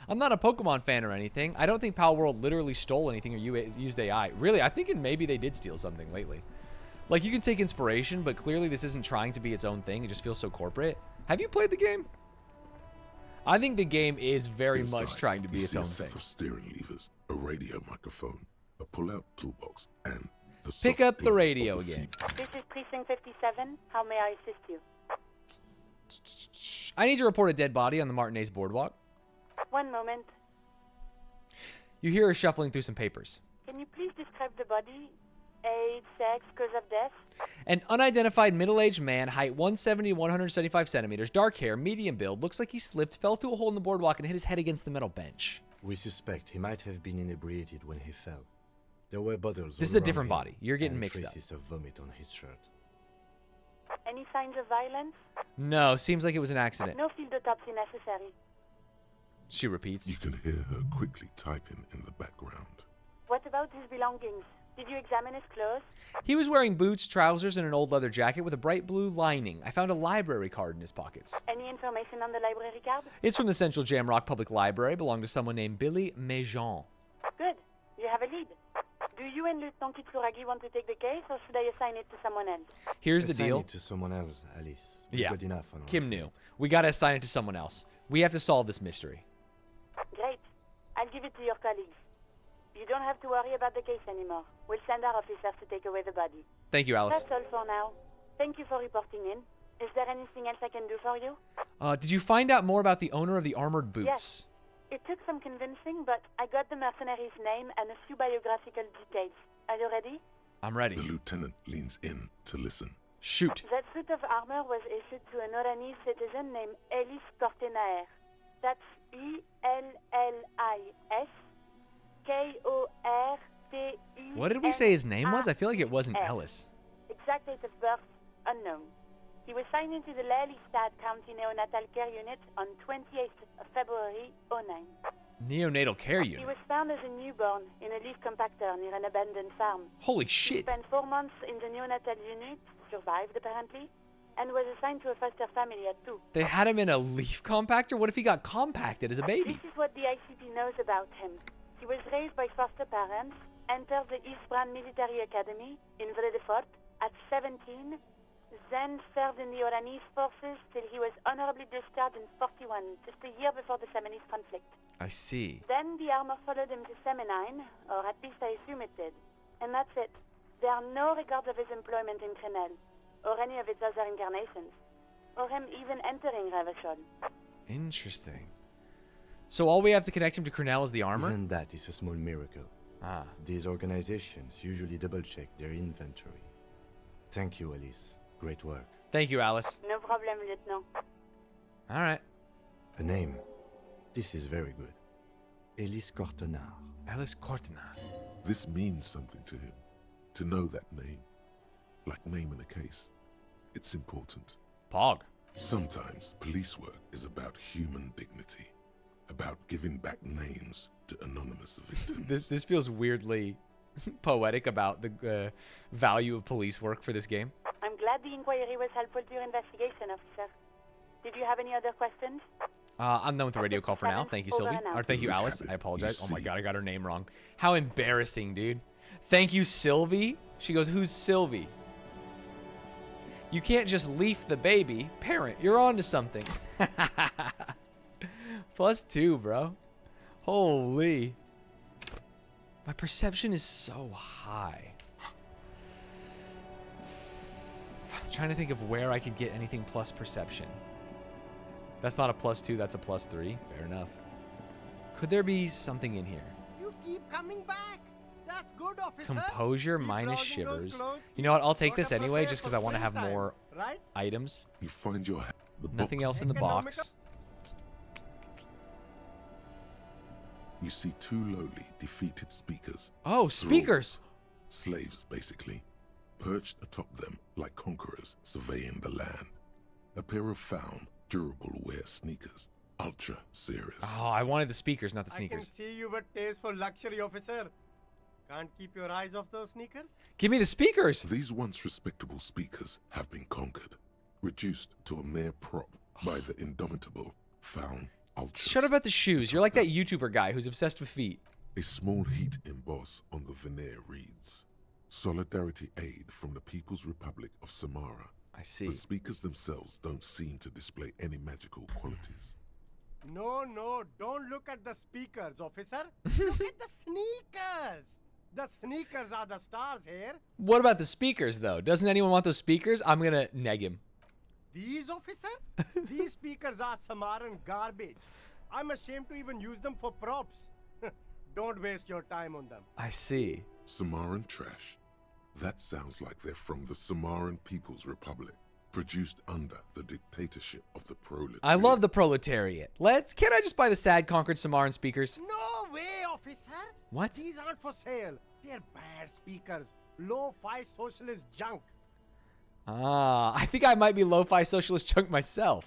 I'm not a Pokemon fan or anything. I don't think Pal World literally stole anything or used AI. Really, I think maybe they did steal something lately. Like, you can take inspiration, but clearly this isn't trying to be its own thing. It just feels so corporate. Have you played the game? I think the game is very much trying to be its own thing. A set of steering levers, a radio microphone, a pull-out toolbox, and the Pick soft up the glove radio of the again. feet. This is Precinct 57. How may I assist you? I need to report a dead body on the Martinez boardwalk. One moment. You hear her shuffling through some papers. Can you please describe the body? Age, sex, cause of death? An unidentified middle-aged man, height 170 to 175 centimeters, dark hair, medium build, looks like he slipped, fell through a hole in the boardwalk, and hit his head against the metal bench. We suspect he might have been inebriated when he fell. There were bottles. This is all a different around body. him, You're getting and mixed up. traces of vomit on his shirt. Any signs of violence? No, seems like it was an accident. No field autopsy necessary. She repeats. You can hear her quickly typing in the background. What about his belongings? Did you examine his clothes? He was wearing boots, trousers, and an old leather jacket with a bright blue lining. I found a library card in his pockets. Any information on the library card? It's from the Central Jamrock Public Library, belonged to someone named Billy Mejean. Good. You have a lead. Do you and Lieutenant Kitsuragi want to take the case, or should I assign it to someone else? Here's the Assign deal. it to someone else, Alice. We've Yeah, got enough on our Kim plate. knew. We gotta assign it to someone else. We have to solve this mystery. Great. I'll give it to your colleagues. You don't have to worry about the case anymore. We'll send our officers to take away the body. Thank you, Alice. That's all for now. Thank you for reporting in. Is there anything else I can do for you? Did you find out more about the owner of the armored boots? Yes. It took some convincing, but I got the mercenary's name and a few biographical details. Are you ready? I'm ready. The lieutenant leans in to listen. Shoot. That suit of armor was issued to an Oranese citizen named Ellis Cortenaer. That's T-E-N-S. What did we say his name was? I feel like it wasn't Ellis. Exact date of birth unknown. He was signed into the Lelystad County Neonatal Care Unit on 28th of February 09. Neonatal care He unit. was found as a newborn in a leaf compactor near an abandoned farm. Holy He shit. spent 4 months in the neonatal unit, survived apparently, and was assigned to a foster family at 2. They had him in a leaf compactor? What if he got compacted as a baby? This is what the ICP knows about him. He was raised by foster parents, entered the East Brand Military Academy in Vredefort at 17, then served in the Oranese forces till he was honorably discharged in 41, just a year before the Seminese conflict. I see. Then the armor followed him to Seminine, or at least I assume it did. And that's it. There are no records of his employment in Crenel, or any of its other incarnations, or him even entering Revachol. Interesting. So all we have to connect him to Crenel is the armor? Even that is a small miracle. Ah. These organizations usually double-check their inventory. Thank you, Elise. Great work. Thank you, Alice. No problem, Lieutenant. All right. A name. This is very good. Elise Cortenard. Alice Cortenard. This means something to him. To know that name. Like naming a case. It's important. Pog. Sometimes police work is about human dignity. About giving back names to anonymous victims. This feels weirdly poetic about the value of police work for this game. I'm glad the inquiry was helpful to your investigation, officer. Did you have any other questions? I'm done with the radio call for now. Thank you, Sylvie. Or thank you, Alice. I apologize. Oh my god, I got her name wrong. How embarrassing, dude. Thank you, Sylvie. She goes, who's Sylvie? You can't just leaf the baby. Parent, you're on to something. +2, bro. Holy. My perception is so high. I'm trying to think of where I could get anything plus perception. That's not a +2, that's a +3. Fair enough. Could there be something in here? You keep coming back. That's good, officer. Composure Keep minus browsing those shivers. clothes, You know what? I'll keep take this sort of anyway prepared just because for I want to have springtime, more right? items. You find your the Nothing box. else in the box. You see 2 lowly, defeated speakers. Oh, speakers! Thralls, slaves, basically. Perched atop them like conquerors surveying the land. A pair of found, durable wear sneakers. Ultra serious. Oh, I wanted the speakers, not the sneakers. I can see you with taste for luxury, officer. Can't keep your eyes off those sneakers? Give me the speakers! These once respectable speakers have been conquered. Reduced to a mere prop by the indomitable found ultras. Shut up about the shoes. You're like that YouTuber guy who's obsessed with feet. A small heat emboss on the veneer reads, Solidarity aid from the People's Republic of Samara. I see. The speakers themselves don't seem to display any magical qualities. No, don't look at the speakers, officer. Look at the sneakers. The sneakers are the stars here. What about the speakers, though? Doesn't anyone want those speakers? I'm gonna neg him. These, officer? These speakers are Samaran garbage. I'm ashamed to even use them for props. Don't waste your time on them. I see. Samaran trash. That sounds like they're from the Samaran People's Republic, produced under the dictatorship of the proletariat. I love the proletariat. Can't I just buy the sad conquered Samaran speakers? No way, officer. What? These aren't for sale. They're bad speakers. Lo-fi socialist junk. Ah, I think I might be lo-fi socialist junk myself.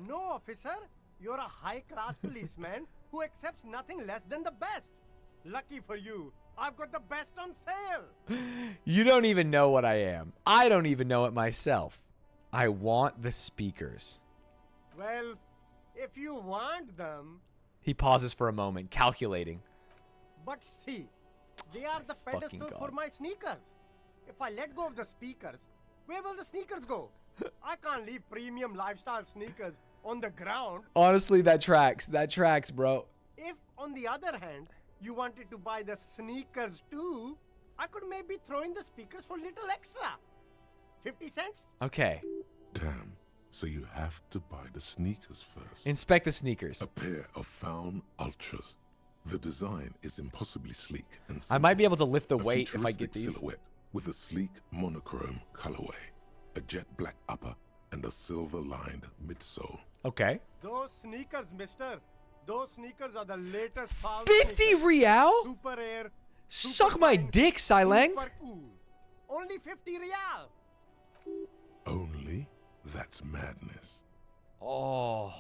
No, officer. You're a high-class policeman who accepts nothing less than the best. Lucky for you, I've got the best on sale. You don't even know what I am. I don't even know it myself. I want the speakers. Well, if you want them... He pauses for a moment, calculating. But see, they are the pedestal for my sneakers. If I let go of the speakers, where will the sneakers go? I can't leave premium lifestyle sneakers on the ground. Honestly, that tracks. That tracks, bro. If, on the other hand, you wanted to buy the sneakers too, I could maybe throw in the speakers for little extra. 50 cents? Okay. Damn. So you have to buy the sneakers first. Inspect the sneakers. A pair of found ultras. The design is impossibly sleek and simple. I might be able to lift the weight if I get these. Silhouette with a sleek monochrome colorway, a jet black upper, and a silver-lined midsole. Okay. Those sneakers, mister. Those sneakers are the latest. 50 real? Super Air, Suck my dick, Silang. Super cool. Only 50 real. Only? That's madness. Oh.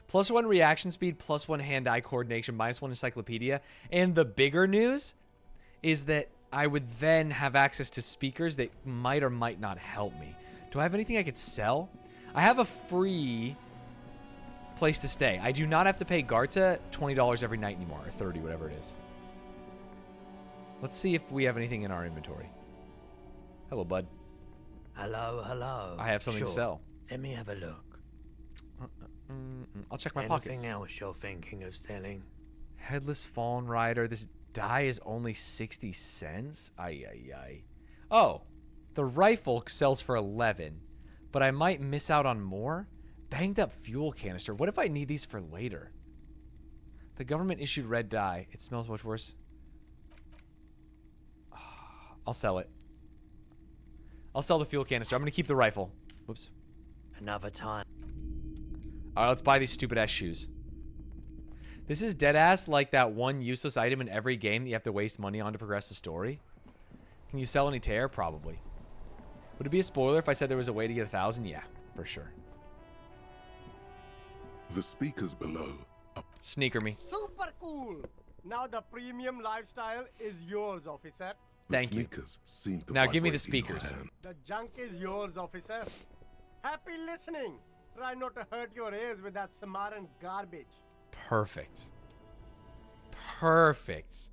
+1 reaction speed, +1 hand-eye coordination, -1 encyclopedia. And the bigger news is that I would then have access to speakers that might or might not help me. Do I have anything I could sell? I have a free place to stay. I do not have to pay Garta $20 every night anymore, or 30, whatever it is. Let's see if we have anything in our inventory. Hello, bud. Hello, hello. I have something to sell. Let me have a look. I'll check my Anything pockets. else you're thinking of selling? Headless Fallen Rider. This die is only 60 cents? Ay, ay, ay. Oh, the rifle sells for 11, but I might miss out on more? Banged up fuel canister. What if I need these for later? The government issued red dye. It smells much worse. I'll sell it. I'll sell the fuel canister. I'm going to keep the rifle. Whoops. Another time. All right, let's buy these stupid-ass shoes. This is dead-ass like that one useless item in every game that you have to waste money on to progress the story. Can you sell any tear? Probably. Would it be a spoiler if I said there was a way to get 1,000? Yeah, for sure. The speakers below. Sneaker me. Super cool. Now the premium lifestyle is yours, officer. Thank you. Seem to Now give me the vibrate in your speakers. hand. The junk is yours, officer. Happy listening. Try not to hurt your ears with that Samaritan garbage. Perfect. Perfect.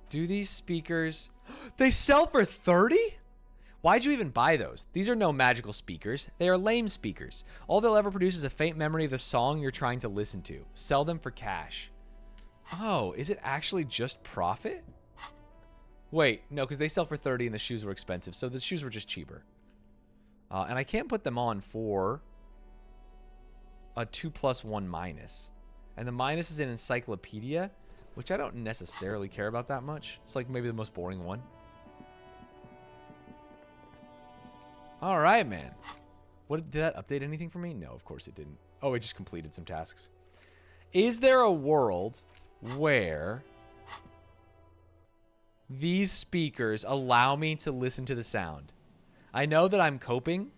Do these speakers... They sell for 30? Why'd you even buy those? These are no magical speakers. They are lame speakers. All they'll ever produce is a faint memory of the song you're trying to listen to. Sell them for cash. Oh, is it actually just profit? Wait, no, because they sell for 30 and the shoes were expensive, so the shoes were just cheaper. And I can't put them on for a 2+1 minus. And the minus is an encyclopedia, which I don't necessarily care about that much. It's like maybe the most boring one. All right, man. What did that update anything for me? No, of course it didn't. Oh, it just completed some tasks. Is there a world where these speakers allow me to listen to the sound? I know that I'm coping.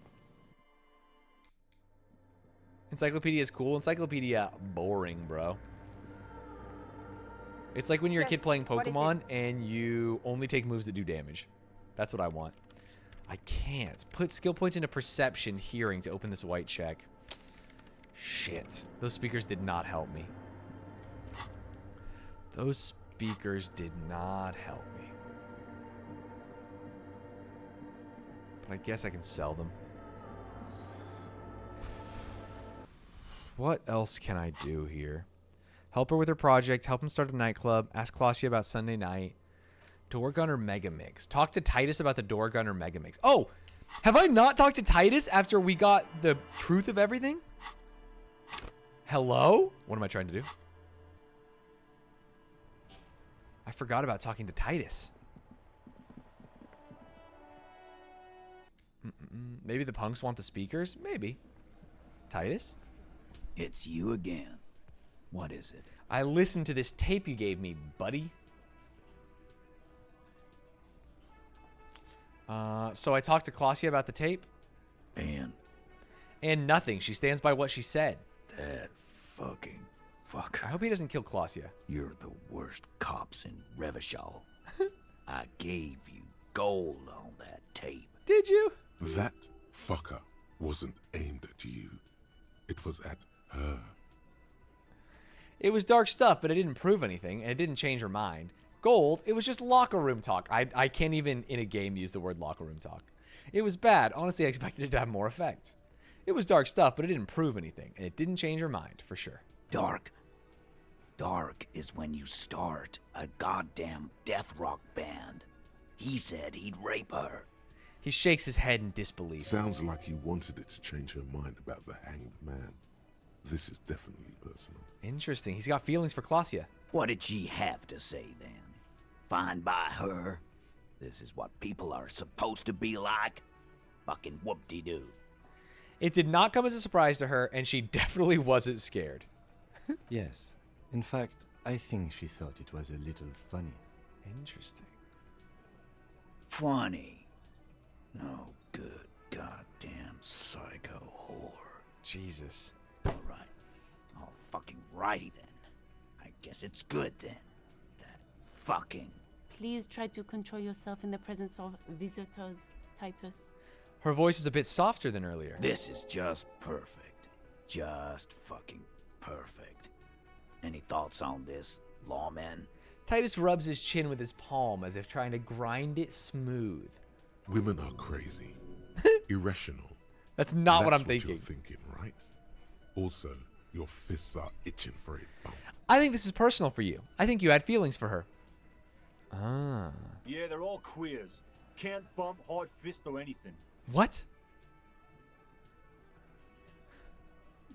Encyclopedia is cool. Encyclopedia, boring, bro. It's like when you're a kid playing Pokemon and you only take moves that do damage. That's what I want. I can't. Put skill points into perception, hearing to open this white check. Shit. Those speakers did not help me. Those speakers did not help me. But I guess I can sell them. What else can I do here? Help her with her project. Help him start a nightclub. Ask Claudia about Sunday night. Door Gunner Mega Mix. Talk to Titus about the Door Gunner Mega Mix. Oh, have I not talked to Titus after we got the truth of everything? Hello? What am I trying to do? I forgot about talking to Titus. Maybe the punks want the speakers? Maybe. Titus? It's you again. What is it? I listened to this tape you gave me, buddy. So I talked to Claudia about the tape. And nothing. She stands by what she said. That fucking fuck. I hope he doesn't kill Claudia. You're the worst cops in Revachol. I gave you gold on that tape. Did you? That fucker wasn't aimed at you. It was at her. It was dark stuff, but it didn't prove anything, and it didn't change her mind. Gold, it was just locker room talk. I can't even in a game use the word locker room talk. It was bad. Honestly, I expected it to have more effect. It was dark stuff, but it didn't prove anything, and it didn't change her mind, for sure. Dark. Dark is when you start a goddamn death rock band. He said he'd rape her. He shakes his head in disbelief. Sounds like he wanted it to change her mind about the hanged man. This is definitely personal. Interesting. He's got feelings for Claudia. What did she have to say then? Fine by her? This is what people are supposed to be like? Fucking whoop-de-doo. It did not come as a surprise to her, and she definitely wasn't scared. Yes. In fact, I think she thought it was a little funny. Interesting. Funny. No good goddamn psycho whore. Jesus. Alright. All fucking righty then. I guess it's good then. That fucking... Please try to control yourself in the presence of visitors, Titus. Her voice is a bit softer than earlier. This is just perfect. Just fucking perfect. Any thoughts on this, lawman? Titus rubs his chin with his palm as if trying to grind it smooth. Women are crazy. Irrational. That's not what I'm That's thinking. You're thinking, right? Also, your fists are itching for a bump. I think this is personal for you. I think you had feelings for her. Ah. Yeah, they're all queers. Can't bump, hard fist, or anything. What?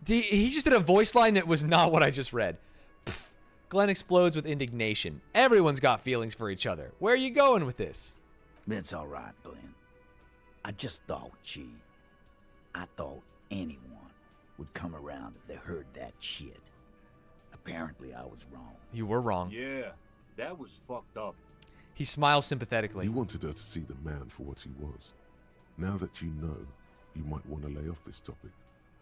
He just did a voice line that was not what I just read. Pfft. Glenn explodes with indignation. Everyone's got feelings for each other. Where are you going with this? It's alright, Glenn. I just thought, I thought anyone would come around if they heard that shit. Apparently I was wrong. You were wrong. Yeah, that was fucked up. He smiles sympathetically. You wanted her to see the man for what he was. Now that you know, you might want to lay off this topic,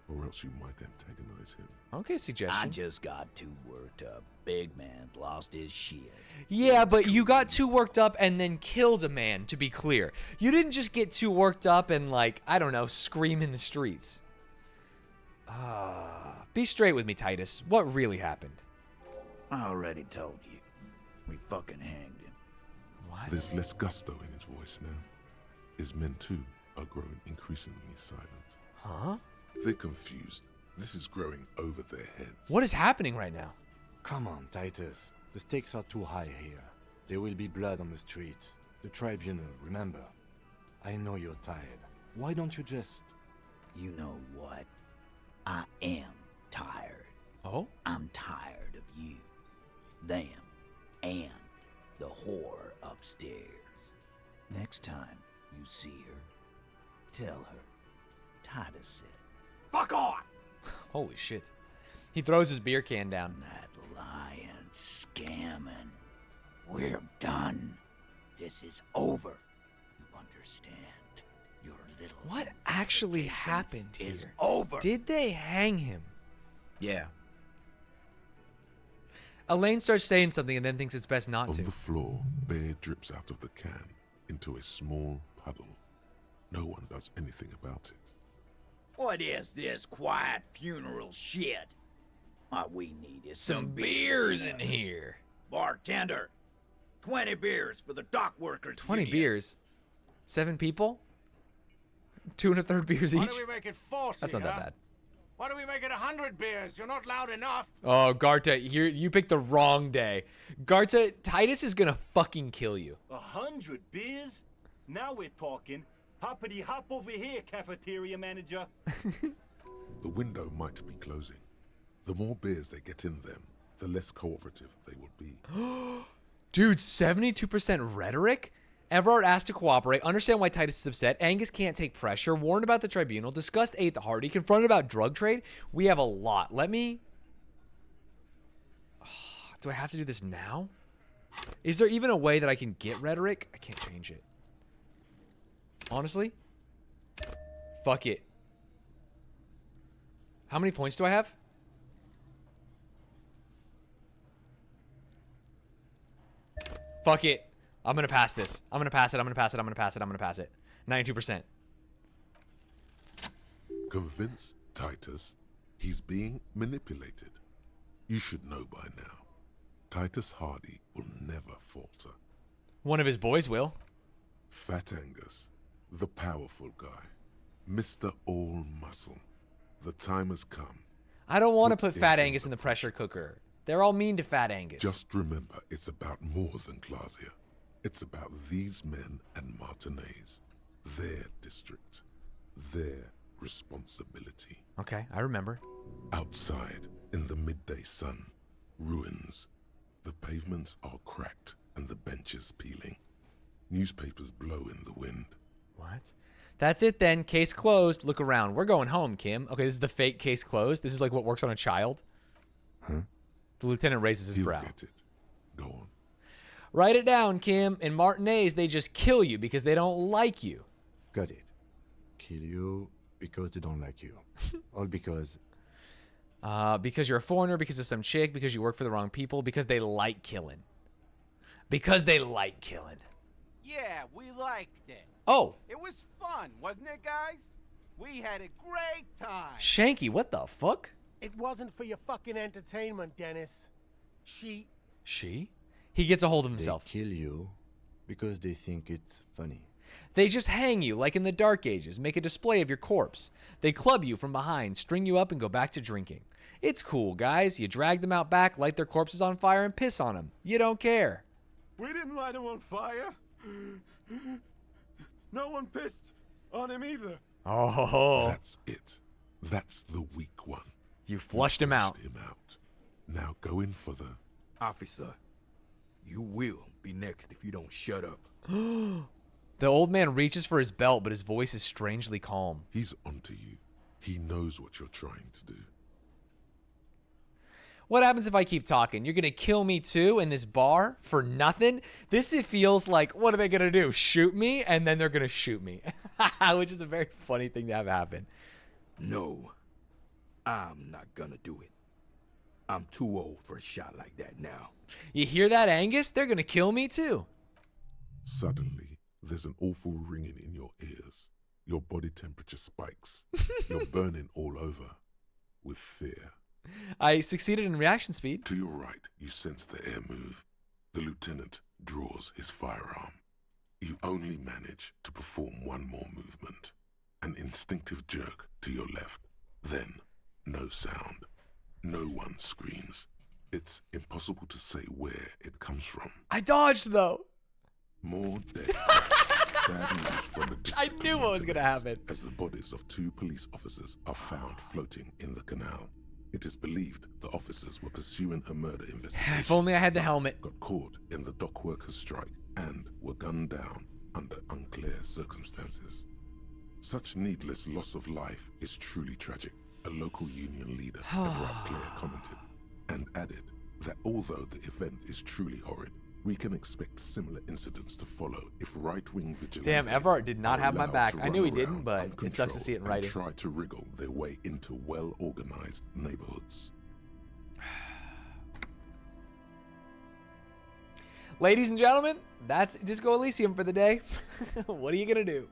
or else you might antagonize him. Okay, suggestion. I just got too worked up. Big man lost his shit. Yeah, but you got too worked up and then killed a man, to be clear. You didn't just get too worked up and, like, I don't know, scream in the streets. Be straight with me, Titus. What really happened? I already told you. We fucking hanged him. What? There's less gusto in his voice now. His men, too, are growing increasingly silent. Huh? They're confused. This is growing over their heads. What is happening right now? Come on, Titus. The stakes are too high here. There will be blood on the streets. The tribunal, remember. I know you're tired. Why don't you just... You know what? I am tired. Oh? I'm tired of you, them, and the whore upstairs. Next time you see her, tell her Titus said, "Fuck on!" Holy shit. He throws his beer can down. That lying, scamming. We're done. This is over. You understand? Your little... What actually happened here? Is over. Did they hang him? Yeah. Elaine starts saying something and then thinks it's best not On to. the floor, beer drips out of the can into a small puddle. No one does anything about it. What is this quiet funeral shit? What we need is Some beers in here. Bartender, 20 beers for the dock workers. 20 union. beers? 7 people? 2 1/3 beers Why each? do we make it 40? That's not that huh? bad. Why do we make it 100 beers? You're not loud enough. Oh, Garta, you picked the wrong day. Garta, Titus is gonna fucking kill you. 100 beers? Now we're talking. Hoppity hop over here, cafeteria manager. The window might be closing. The more beers they get in them, the less cooperative they will be. Dude, 72% rhetoric? Everard asked to cooperate, understand why Titus is upset, Angus can't take pressure, warned about the tribunal, discussed ate the Hardy, confronted about drug trade. We have a lot. Let me... Do I have to do this now? Is there even a way that I can get rhetoric? I can't change it. Honestly? Fuck it. How many points do I have? Fuck it. I'm gonna pass this. I'm gonna pass it. I'm gonna pass it. I'm gonna pass it. I'm gonna pass it. 92%. Convince Titus he's being manipulated. You should know by now. Titus Hardy will never falter. One of his boys will. Fat Angus, the powerful guy, Mr. All Muscle. The time has come. I don't want to Put put Fat in Angus in the pressure cooker. They're all mean to Fat Angus. Just remember, it's about more than Glasia. It's about these men and Martinez, their district, their responsibility. Okay, I remember. Outside, in the midday sun, ruins. The pavements are cracked and the benches peeling. Newspapers blow in the wind. What? That's it then. Case closed. Look around. We're going home, Kim. Okay, this is the fake case closed. This is like what works on a child. Huh? The lieutenant raises his He'll brow. get it. Go on. Write it down, Kim. In Martinez, they just kill you because they don't like you. Got it. Kill you because they don't like you. All because you're a foreigner, because of some chick, because you work for the wrong people, because they like killing. Because they like killing. Yeah, we liked it. Oh. It was fun, wasn't it, guys? We had a great time. Shanky, what the fuck? It wasn't for your fucking entertainment, Dennis. She? He gets a hold of himself. They kill you because they think it's funny. They just hang you like in the Dark Ages, make a display of your corpse. They club you from behind, string you up, and go back to drinking. It's cool, guys. You drag them out back, light their corpses on fire, and piss on them. You don't care. We didn't light him on fire. No one pissed on him either. Oh. That's it. That's the weak one. You flushed him out. Now go in for the... Officer, you will be next if you don't shut up. The old man reaches for his belt, but his voice is strangely calm. He's onto you. He knows what you're trying to do. What happens if I keep talking? You're going to kill me too in this bar for nothing? It feels like, what are they going to do? Shoot me? And then they're going to shoot me. Which is a very funny thing to have happen. No, I'm not gonna do it. I'm too old for a shot like that now. You hear that, Angus? They're going to kill me too. Suddenly, there's an awful ringing in your ears. Your body temperature spikes. You're burning all over with fear. I succeeded in reaction speed. To your right, you sense the air move. The lieutenant draws his firearm. You only manage to perform one more movement. An instinctive jerk to your left. Then, no sound. No one screams. It's impossible to say where it comes from. I dodged, though. More dead. Sad news from a distant I knew what was going to happen. As the bodies of 2 police officers are found floating in the canal. It is believed the officers were pursuing a murder investigation. If only I had the helmet. Got caught in the dock workers' strike and were gunned down under unclear circumstances. Such needless loss of life is truly tragic, a local union leader, Everett Clare, commented, and added that although the event is truly horrid, we can expect similar incidents to follow if right-wing vigilantes... Damn, Everett did not have my back. I knew he didn't, but it sucks to see it in writing. ...try to wriggle their way into well-organized neighborhoods. Ladies and gentlemen, that's Disco Elysium for the day. What are you going to do?